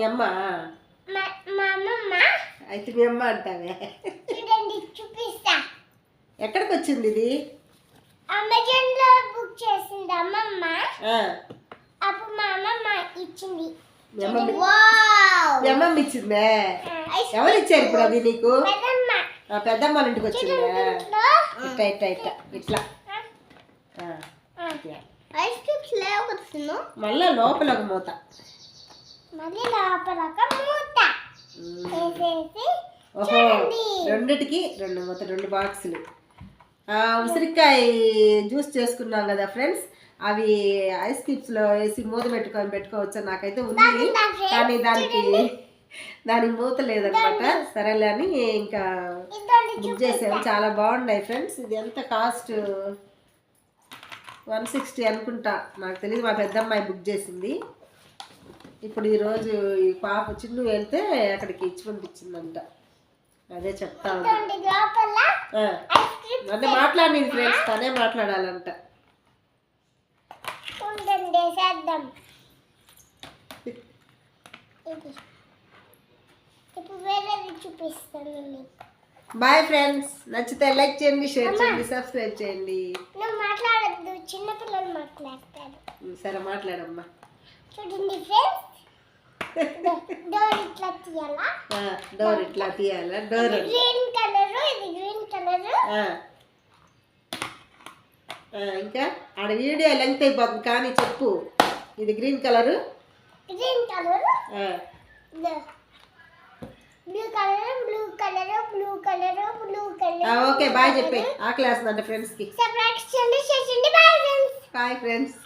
మీ అమ్మ మా అమ్మమ్మ. అయితే మీ అమ్మ అంటావే. చూడండి చూపిస్తా. ఎక్కడికి వచ్చింది ఇది? అమెజాన్ లో బుక్ చేసింది అమ్మమ్మ. అప్పుడు మా అమ్మమ్మ ఇచ్చింది. మీ అమ్మమ్మ ఇచ్చిందే. ఎవరు ఇచ్చారు ఇప్పుడు అది నీకు? పెద్దమ్మ వాళ్ళ ఇంటికి వచ్చిందా? ఇట్లా ఇట్లా ఇట్లా ఇట్లా ఐస్ క్యూబ్స్ లేవు. మళ్ళా లోపల ఒక మూత. మళ్ళీ లోపల ఒక మూత వేసేసి ఓహో, రెండిటికి రెండు మూత, 2 బాక్సులు. ఉసిరికాయ జ్యూస్ చేసుకున్నాం కదా ఫ్రెండ్స్, అవి ఐస్ క్యూబ్స్లో వేసి మూత పెట్టుకోవచ్చు. నాకైతే ఉంది, కానీ దానికి మూత లేదనమాట. సరేలే అని ఇంకా బుక్ చేసాము. చాలా బాగున్నాయి ఫ్రెండ్స్. ఇది ఎంత కాస్ట్? 160 అనుకుంటా, నాకు తెలియదు. మా పెద్దమ్మాయి బుక్ చేసింది. ఇప్పుడు ఈరోజు ఈ పాప చిన్ను వెళ్తే అక్కడికి ఇచ్చి పంపించిందంట. అదే చెప్తా అంటే మాట్లాడింది ఫ్రెండ్స్, తనే మాట్లాడాలంట. బాయ్ ఫ్రెండ్స్, నచ్చితే లైక్ చేయండి, షేర్ చేయండి, సబ్స్క్రైబ్ చేయండి. మాట్లాడద్దు, చిన్నపిల్లలు మాట్లాడతారు. సరే మాట్లాడమ్మా. చూడండి ఫ్రెండ్స్, డోర్ ఇట్లా తీయాలా? డోర్ ఇట్లా తీయాలా? డోర్ గ్రీన్ కలర్, ఇది గ్రీన్ కలర్. ఇంకా ఆడ వీడియో లెంగ్త్ అయిపోతుంది, కానీ చెప్పు. ఇది green colour, green colour, blue colour, blue colour, blue colour, blue colour. Okay bye చెప్పే, ఆకలి వేస్తుందంట ఫ్రెండ్స్ కి. సబ్స్క్రైబ్ చేయండి, షేర్ చేయండి. Bye friends. Bye friends.